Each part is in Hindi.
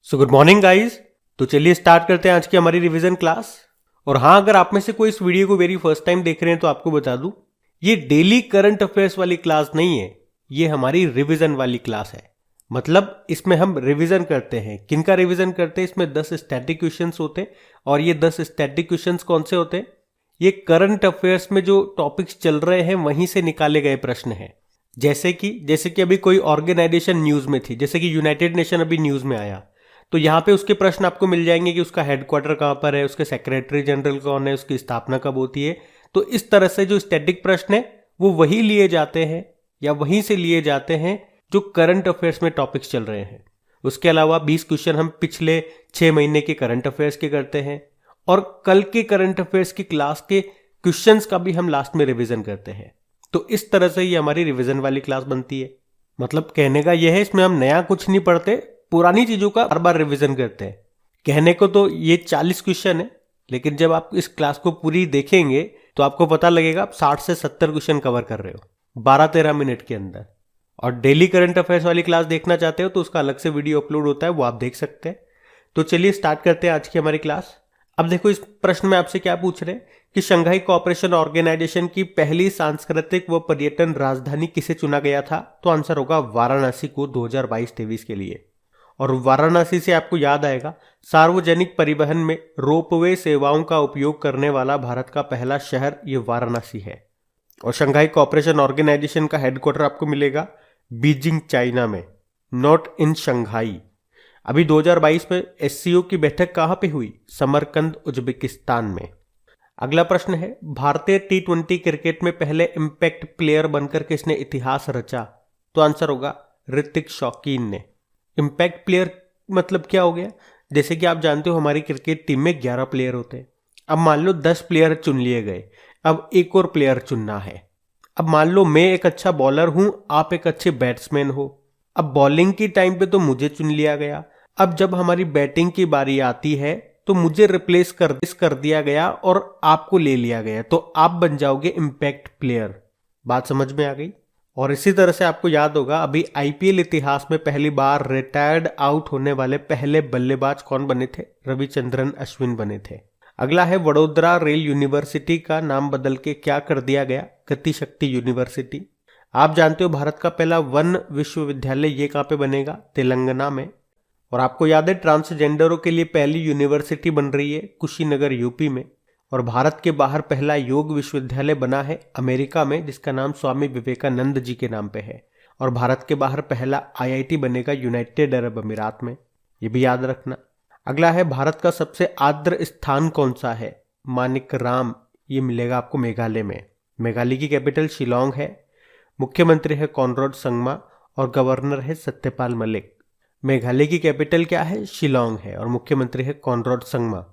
So good morning guys. तो चलिए स्टार्ट करते हैं आज की हमारी रिवीजन क्लास। और हाँ, अगर आप में से कोई इस वीडियो को वेरी फर्स्ट टाइम देख रहे हैं तो आपको बता दूं, ये डेली करंट अफेयर्स वाली क्लास नहीं है, ये हमारी रिवीजन वाली क्लास है। मतलब इसमें हम रिवीजन करते हैं। किनका रिवीजन करते हैं? इसमें 10 स्टैटिक क्वेश्चंस होते हैं। और ये 10 स्टैटिक क्वेश्चंस कौन से होते हैं? ये करंट अफेयर्स में जो टॉपिक्स चल रहे हैं वहीं से निकाले गए प्रश्न हैं। जैसे कि अभी कोई ऑर्गेनाइजेशन न्यूज में थी, जैसे कि यूनाइटेड नेशन अभी न्यूज में आया, तो यहाँ पे उसके प्रश्न आपको मिल जाएंगे कि उसका हेडक्वार्टर कहाँ पर है, उसके सेक्रेटरी जनरल कौन है, उसकी स्थापना कब होती है। तो इस तरह से जो स्टैटिक प्रश्न है वो वही लिए जाते हैं या वहीं से लिए जाते हैं जो करंट अफेयर्स में टॉपिक्स चल रहे हैं। उसके अलावा 20 क्वेश्चन हम पिछले 6 महीने के करंट अफेयर्स के करते हैं और कल के करंट अफेयर्स की क्लास के क्वेश्चंस का भी हम लास्ट में रिवीजन करते हैं। तो इस तरह से ये हमारी रिवीजन वाली क्लास बनती है। मतलब कहने का यह है, इसमें हम नया कुछ नहीं पढ़ते, पुरानी चीजों का बार बार रिवीजन करते हैं। कहने को तो ये 40 क्वेश्चन है, लेकिन जब आप इस क्लास को पूरी देखेंगे तो आपको पता लगेगा आप 60 से 70 क्वेश्चन कवर कर रहे हो 12-13 मिनट के अंदर। और डेली करंट अफेयर्स वाली क्लास देखना चाहते हो तो उसका अलग से वीडियो अपलोड होता है, वो आप देख सकते हैं। तो चलिए स्टार्ट करते हैं आज की हमारी क्लास। अब देखो, इस प्रश्न में आपसे क्या पूछ रहे हैं कि शंघाई कोऑपरेशन ऑर्गेनाइजेशन की पहली सांस्कृतिक व पर्यटन राजधानी किसे चुना गया था? तो आंसर होगा वाराणसी को 2022-23 के लिए। और वाराणसी से आपको याद आएगा, सार्वजनिक परिवहन में रोपवे सेवाओं का उपयोग करने वाला भारत का पहला शहर ये वाराणसी है। और शंघाई कोऑपरेशन ऑर्गेनाइजेशन का हेडक्वार्टर आपको मिलेगा बीजिंग, चाइना में, नॉट इन शंघाई। अभी 2022 में एससीओ की बैठक कहां पे हुई? समरकंद, उज्बेकिस्तान में। अगला प्रश्न है, भारतीय T20 क्रिकेट में पहले इंपैक्ट प्लेयर बनकर किसने इतिहास रचा? तो आंसर होगा ऋतिक शौकीन ने। इंपैक्ट प्लेयर मतलब क्या हो गया? जैसे कि आप जानते हो हमारी क्रिकेट टीम में 11 प्लेयर होते हैं। अब मान लो 10 प्लेयर चुन लिए गए, अब एक और प्लेयर चुनना है। अब मान लो मैं एक अच्छा बॉलर हूं, आप एक अच्छे बैट्समैन हो। अब बॉलिंग की टाइम पे तो मुझे चुन लिया गया, अब जब हमारी बैटिंग की बारी आती है तो मुझे रिप्लेस कर दिया गया और आपको ले लिया गया, तो आप बन जाओगे इंपैक्ट प्लेयर। बात समझ में आ गई? और इसी तरह से आपको याद होगा, अभी आईपीएल इतिहास में पहली बार रिटायर्ड आउट होने वाले पहले बल्लेबाज कौन बने थे? रविचंद्रन अश्विन बने थे। अगला है, वडोदरा रेल यूनिवर्सिटी का नाम बदल के क्या कर दिया गया? गति शक्ति यूनिवर्सिटी। आप जानते हो भारत का पहला वन विश्वविद्यालय ये कहां पे बनेगा? तेलंगाना में। और आपको याद है ट्रांसजेंडरों के लिए पहली यूनिवर्सिटी बन रही है कुशीनगर, यूपी में। और भारत के बाहर पहला योग विश्वविद्यालय बना है अमेरिका में, जिसका नाम स्वामी विवेकानंद जी के नाम पे है। और भारत के बाहर पहला आईआईटी बनेगा यूनाइटेड अरब अमीरात में, ये भी याद रखना। अगला है, भारत का सबसे आर्द्र स्थान कौन सा है? मानिकराम, ये मिलेगा आपको मेघालय में। मेघालय की कैपिटल शिलोंग है। मुख्यमंत्री है कॉनराड संगमा और गवर्नर है सत्यपाल मलिक। मेघालय की कैपिटल क्या है? शिलोंग है और मुख्यमंत्री है कॉनराड संगमा।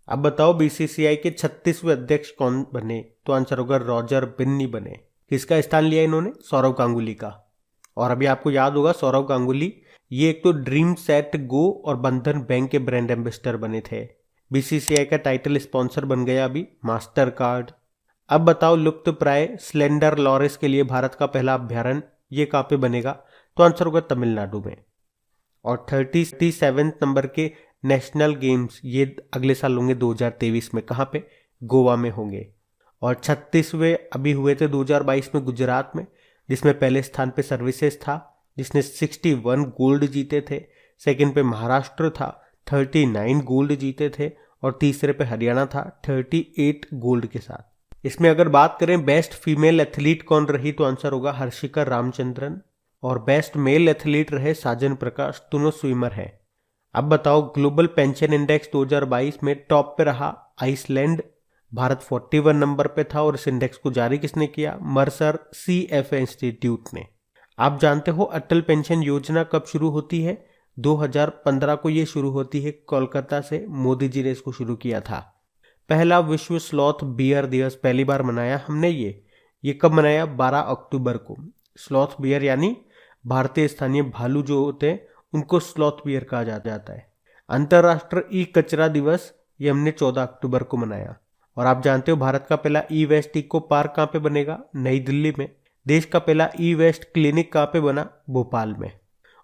अब बताओ बीसीसीआई के 36वें अध्यक्ष कौन बने? तो आंसर होगा रॉजर बिन्नी बने। किसका स्थान लिया इन्होंने? सौरव गांगुली का। और अभी आपको याद होगा सौरव गांगुली ये एक तो ड्रीम सेट गो और बंधन बैंक के ब्रांड एम्बेसडर बने थे। बीसीसीआई का टाइटल स्पॉन्सर बन गया अभी मास्टर कार्ड। अब बताओ लुप्त प्राय स्लेंडर लॉरेस के लिए भारत का पहला अभ्यारण्य ये कहाँ पे बनेगा? तो आंसर होगा तमिलनाडु में। और 37 नंबर के नेशनल गेम्स ये अगले साल होंगे 2023 में। कहाँ पे? गोवा में होंगे। और 36वें अभी हुए थे 2022 में गुजरात में, जिसमें पहले स्थान पे सर्विसेज था जिसने 61 गोल्ड जीते थे। सेकंड पे महाराष्ट्र था, 39 गोल्ड जीते थे। और तीसरे पे हरियाणा था 38 गोल्ड के साथ। इसमें अगर बात करें बेस्ट फीमेल एथलीट कौन रही, तो आंसर होगा हर्षिका रामचंद्रन। और बेस्ट मेल एथलीट रहे साजन प्रकाश, दोनों स्विमर हैं। अब बताओ ग्लोबल पेंशन इंडेक्स 2022 में टॉप पे रहा आइसलैंड, भारत 41 नंबर पे था। और इस इंडेक्स को जारी किसने किया? मर्सर CFA इंस्टीट्यूट ने। आप जानते हो अटल पेंशन योजना कब शुरू होती है? 2015 को ये शुरू होती है कोलकाता से, मोदी जी ने इसको शुरू किया था। पहला विश्व स्लॉथ बियर दिवस पहली बार मनाया हमने ये कब मनाया? 12 अक्टूबर को। स्लॉथ बियर यानी भारतीय स्थानीय भालू जो होते हैं उनको स्लॉथ बियर कहा जाता है। अंतरराष्ट्रीय ई कचरा दिवस ये हमने 14 अक्टूबर को मनाया। और आप जानते हो भारत का पहला ई वेस्ट इको पार्क कहाँ पे बनेगा? नई दिल्ली में। देश का पहला ई वेस्ट क्लिनिक कहाँ पे बना? भोपाल में।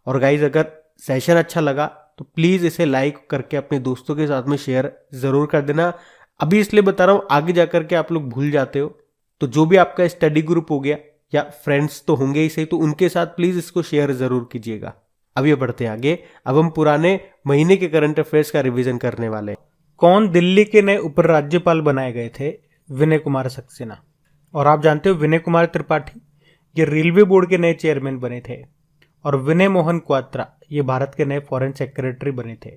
और गाइज अगर सेशन अच्छा लगा तो प्लीज़ इसे लाइक करके अपने दोस्तों के साथ में शेयर ज़रूर कर देना। अभी इसलिए बता रहा हूँ, आगे जा करके आप लोग भूल जाते हो, तो जो भी आपका स्टडी ग्रुप हो गया या फ्रेंड्स तो होंगे ही सही, तो उनके साथ प्लीज़ इसको शेयर ज़रूर कीजिएगा। अभी बढ़ते हैं आगे। अब हम पुराने महीने के करंट अफेयर्स का रिवीजन करने वाले हैं। कौन दिल्ली के नए उप राज्यपाल बनाए गए थे? विनय कुमार सक्सेना। और आप जानते हो विनय कुमार त्रिपाठी ये रेलवे बोर्ड के नए चेयरमैन बने थे। और विनय मोहन क्वात्रा ये भारत के नए फॉरेन सेक्रेटरी बने थे।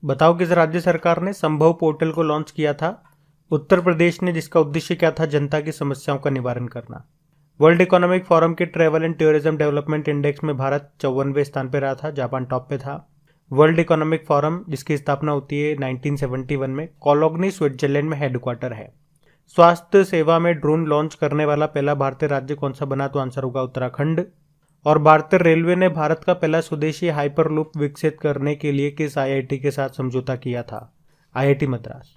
बताओ किस राज्य सरकार ने संभव पोर्टल को लॉन्च किया था? उत्तर प्रदेश ने, जिसका उद्देश्य क्या था? जनता की समस्याओं का निवारण करना। वर्ल्ड इकोनॉमिक फोरम के travel and tourism development index में भारत 54वें स्थान पर रहा था, जापान टॉप पे था। वर्ल्ड इकोनॉमिक फोरम जिसकी स्थापना होती है 1971 में, कोलोग्नी स्विट्जरलैंड में हेडक्वार्टर है। स्वास्थ्य सेवा में ड्रोन लॉन्च करने वाला पहला भारतीय राज्य कौन सा बना? तो आंसर होगा उत्तराखंड। और भारतीय रेलवे ने भारत का पहला स्वदेशी हाइपरलूप विकसित करने के लिए किस आईआईटी के साथ समझौता किया था? आईआईटी मद्रास।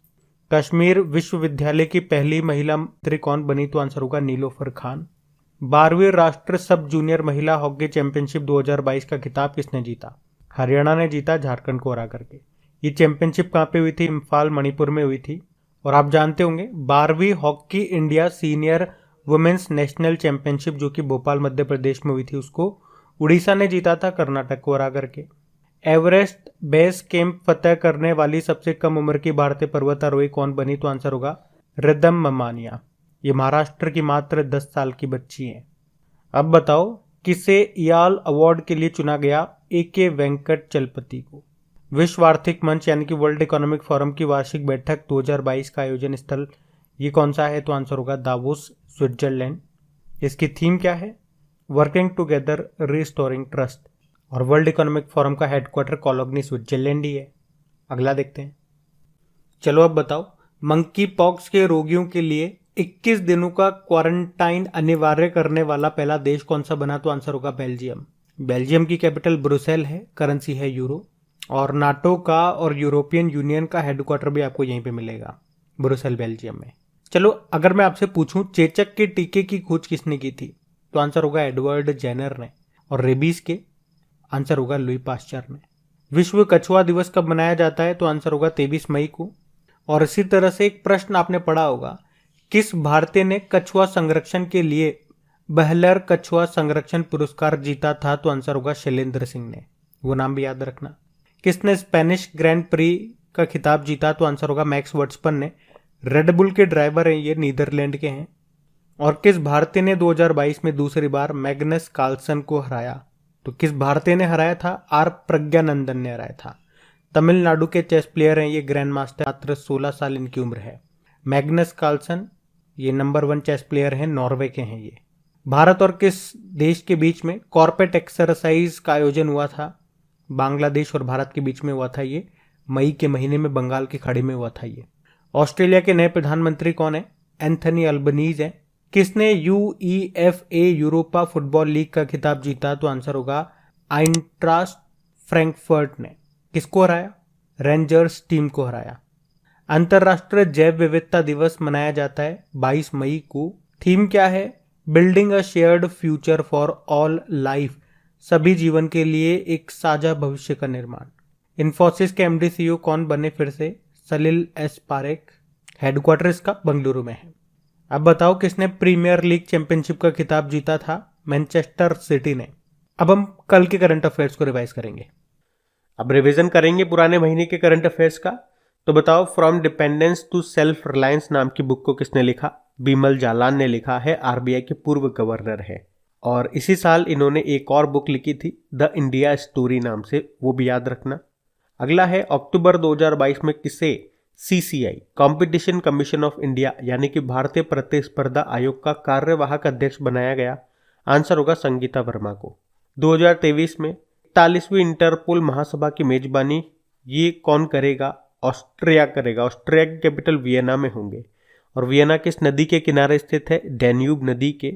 कश्मीर विश्वविद्यालय की पहली महिला मंत्री कौन बनी? तो आंसर होगा नीलोफर खान। 12वीं राष्ट्रीय सब जूनियर महिला हॉकी चैंपियनशिप 2022 का खिताब किसने जीता? हरियाणा ने जीता, झारखंड को हरा करके। ये चैंपियनशिप कहाँ पे हुई थी? इम्फाल, मणिपुर में हुई थी। और आप जानते होंगे 12वीं hockey India senior women's national championship जो कि भोपाल मध्य प्रदेश में हुई थी, उसको उड़ीसा ने जीता था, कर्नाटक को हरा करके। एवरेस्ट बेस कैंप फतेह करने वाली सबसे कम उम्र की भारतीय पर्वतारोही कौन बनी? तो आंसर होगा रिद्धम ममानिया। ये महाराष्ट्र की मात्र 10 साल की बच्ची है। अब बताओ किसे याल अवार्ड के लिए चुना गया? AK वेंकट चलपति को। विश्व आर्थिक मंच यानी कि वर्ल्ड इकोनॉमिक फोरम की वार्षिक बैठक 2022 का आयोजन स्थल ये कौन सा है? तो आंसर होगा दावोस, स्विट्जरलैंड। इसकी थीम क्या है? Working together restoring trust. और वर्ल्ड इकोनॉमिक फोरम का हेडक्वार्टर कोलोग्नी स्विट्जरलैंड ही है। अगला देखते हैं। चलो अब बताओ, मंकी पॉक्स के रोगियों के लिए 21 दिनों का क्वारंटाइन अनिवार्य करने वाला पहला देश कौन सा बना? तो आंसर होगा बेल्जियम। बेल्जियम की कैपिटल ब्रुसेल है, करेंसी है यूरो। और नाटो का और यूरोपियन यूनियन का हेडक्वार्टर भी आपको यहीं पे मिलेगा, ब्रुसेल, बेल्जियम में। चलो अगर मैं आपसे पूछूं चेचक के टीके की खोज किसने की थी? तो आंसर होगा एडवर्ड जेनर ने। और रेबीज के? आंसर होगा लुई पास्चर ने। विश्व कछुआ दिवस कब मनाया जाता है? तो आंसर होगा 23 मई को। और इसी तरह से एक प्रश्न आपने पढ़ा होगा, किस भारतीय ने कछुआ संरक्षण के लिए बहलर कछुआ संरक्षण पुरस्कार जीता था? तो आंसर होगा शैलेंद्र सिंह ने। वो नाम भी याद रखना। किसने स्पेनिश ग्रैंड प्री का खिताब जीता? तो आंसर होगा मैक्स वर्स्टपन ने। रेडबुल के ड्राइवर हैं ये, नीदरलैंड के हैं। और किस भारतीय ने 2022 में दूसरी बार मैग्नस कार्लसन को हराया? तो किस भारतीय ने हराया था? आर प्रज्ञानंदन ने हराया था। तमिलनाडु के चेस प्लेयर हैं ये, ग्रैंड मास्टर, मात्र 16 साल इनकी उम्र है। मैग्नस कार्लसन ये नंबर 1 चेस प्लेयर हैं, नॉर्वे के हैं ये। भारत और किस देश के बीच में कॉर्पेट एक्सरसाइज का आयोजन हुआ था? बांग्लादेश और भारत के बीच में हुआ था ये, मई के महीने में बंगाल की खाड़ी में हुआ था ये। ऑस्ट्रेलिया के नए प्रधानमंत्री कौन है? एंथनी अल्बनीज है। किसने UEFA यूरोपा फुटबॉल लीग का खिताब जीता? तो आंसर होगा आइंट्रास्ट फ्रैंकफर्ट ने। किसको हराया? रेंजर्स टीम को हराया। अंतर्राष्ट्रीय जैव विविधता दिवस मनाया जाता है 22 मई को। थीम क्या है? Building a shared future for all life, सभी जीवन के लिए एक साझा भविष्य का निर्माण। इन्फोसिस के MD CEO कौन बने फिर से? सलिल S पारेख। हेडक्वार्टर इसका बंगलुरु में है। अब बताओ किसने प्रीमियर लीग चैंपियनशिप का खिताब जीता था? मैनचेस्टर सिटी ने। अब हम कल के करंट अफेयर्स को रिवाइज करेंगे। अब रिवीजन करेंगे पुराने महीने के करंट अफेयर्स का। तो बताओ, from dependence to self reliance नाम की बुक को किसने लिखा? बिमल जालान ने लिखा है, RBI के पूर्व गवर्नर है। और इसी साल इन्होंने एक और बुक लिखी थी द इंडिया स्टोरी नाम से, वो भी याद रखना। अगला है अक्टूबर 2022 में किसे CCI competition commission of India यानी कि भारतीय प्रतिस्पर्धा आयोग का कार्यवाहक अध्यक्ष बनाया गया? आंसर होगा संगीता वर्मा को। 2023 में 41वीं इंटरपोल महासभा की मेजबानी ये कौन करेगा? ऑस्ट्रिया करेगा। ऑस्ट्रिया की कैपिटल वियना में होंगे। और वियना किस नदी के किनारे स्थित है? डैन्यूब नदी के।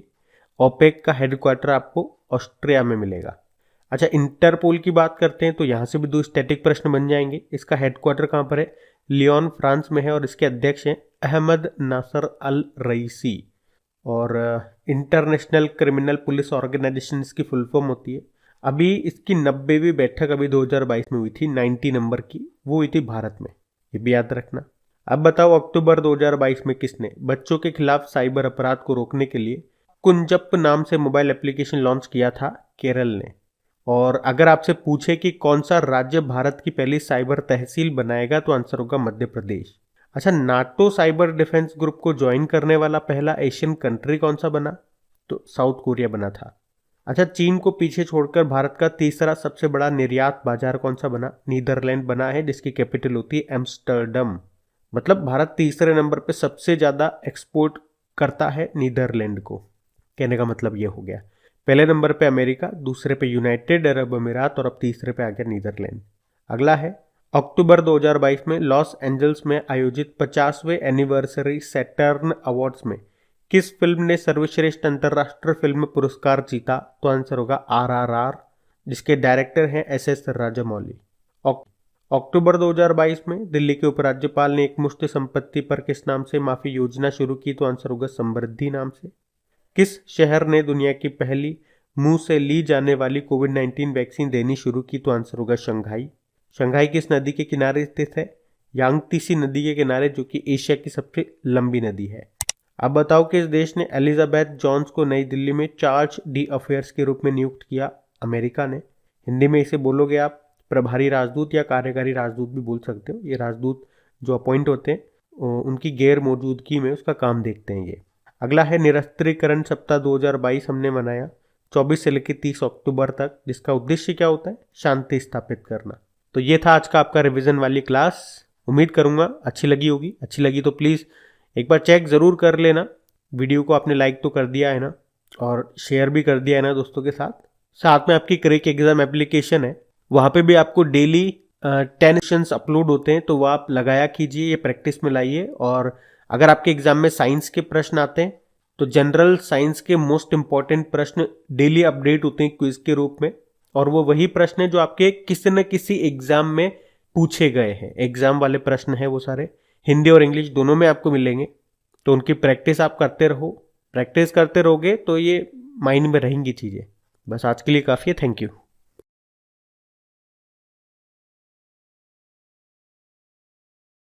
ओपेक का हेडक्वार्टर आपको ऑस्ट्रिया में मिलेगा। अच्छा, इंटरपोल की बात करते हैं तो यहाँ से भी 2 स्टैटिक प्रश्न बन जाएंगे। इसका हेडक्वार्टर कहाँ पर है? लियोन, फ्रांस में है। और इसके अध्यक्ष हैं अहमद नासर अल रईसी। और इंटरनेशनल क्रिमिनल पुलिस ऑर्गेनाइजेशन इसकी फुल फॉर्म होती है। अभी इसकी 90वीं बैठक अभी 2022 में हुई थी, 90 नंबर की, वो हुई थी भारत में, ये भी याद रखना। अब बताओ अक्टूबर 2022 में किसने बच्चों के खिलाफ साइबर अपराध को रोकने के लिए कुंजप नाम से मोबाइल एप्लीकेशन लॉन्च किया था? केरल ने। और अगर आपसे पूछे कि कौन सा राज्य भारत की पहली साइबर तहसील बनाएगा तो आंसर होगा मध्य प्रदेश। अच्छा, नाटो साइबर डिफेंस ग्रुप को ज्वाइन करने वाला पहला एशियन कंट्री कौन सा बना? तो साउथ कोरिया बना था। अच्छा, चीन को पीछे छोड़कर भारत का तीसरा सबसे बड़ा निर्यात बाजार कौन सा बना? नीदरलैंड बना है, जिसकी कैपिटल होती है एम्स्टर्डम। मतलब भारत तीसरे नंबर पे सबसे ज्यादा एक्सपोर्ट करता है नीदरलैंड को, कहने का मतलब ये हो गया। पहले नंबर पे अमेरिका, दूसरे पे यूनाइटेड अरब अमीरात और अब तीसरे पे आ गया नीदरलैंड। अगला है अक्टूबर 2022 में लॉस एंजल्स में आयोजित 50वें एनिवर्सरी सैटर्न अवार्ड्स में किस फिल्म ने सर्वश्रेष्ठ अंतर्राष्ट्रीय फिल्म पुरस्कार जीता? तो आंसर होगा आरआरआर, जिसके डायरेक्टर हैं एस.एस. राजामौली। अक्टूबर 2022 में दिल्ली के उपराज्यपाल ने एक मुश्त संपत्ति पर किस नाम से माफी योजना शुरू की? तो आंसर होगा समृद्धि नाम से। किस शहर ने दुनिया की पहली मुंह से ली जाने वाली कोविड-19 वैक्सीन देनी शुरू की? तो आंसर होगा शंघाई। शंघाई किस नदी के किनारे स्थित है? यांगतीसी नदी के किनारे, जो कि एशिया की सबसे लंबी नदी है। अब बताओ किस देश ने एलिजाबेथ जॉन्स को नई दिल्ली में चार्ज डी अफेयर्स के रूप में नियुक्त किया? अमेरिका ने। हिंदी में इसे बोलोगे आप प्रभारी राजदूत या कार्यकारी राजदूत भी बोल सकते हो। ये राजदूत जो अपॉइंट होते हैं उनकी गैर मौजूदगी में उसका काम देखते हैं ये। अगला है निरस्त्रीकरण सप्ताह 2022 हमने मनाया 24 से लेकर 30 अक्टूबर तक, जिसका उद्देश्य क्या होता है? शांति स्थापित करना। तो ये था आज का आपका रिवीजन वाली क्लास। उम्मीद करूंगा अच्छी लगी होगी। अच्छी लगी तो प्लीज़ एक बार चेक ज़रूर कर लेना। वीडियो को आपने लाइक तो कर दिया है ना, और शेयर भी कर दिया है ना दोस्तों के साथ। साथ में आपकी क्रेक एग्जाम एप्लीकेशन है, वहाँ पे भी आपको डेली 10 क्वेश्चंस अपलोड होते हैं, तो वो आप लगाया कीजिए, ये प्रैक्टिस में लाइए। और अगर आपके एग्जाम में साइंस के प्रश्न आते हैं तो जनरल साइंस के मोस्ट इंपॉर्टेंट प्रश्न डेली अपडेट होते हैं क्विज के रूप में, और वो वही प्रश्न है जो आपके किसी न किसी एग्जाम में पूछे गए हैं। एग्जाम वाले प्रश्न है वो सारे, हिंदी और इंग्लिश दोनों में आपको मिलेंगे। तो उनकी प्रैक्टिस आप करते रहो। प्रैक्टिस करते रहोगे तो ये माइंड में रहेंगी चीज़ें। बस आज के लिए काफ़ी है। Thank you.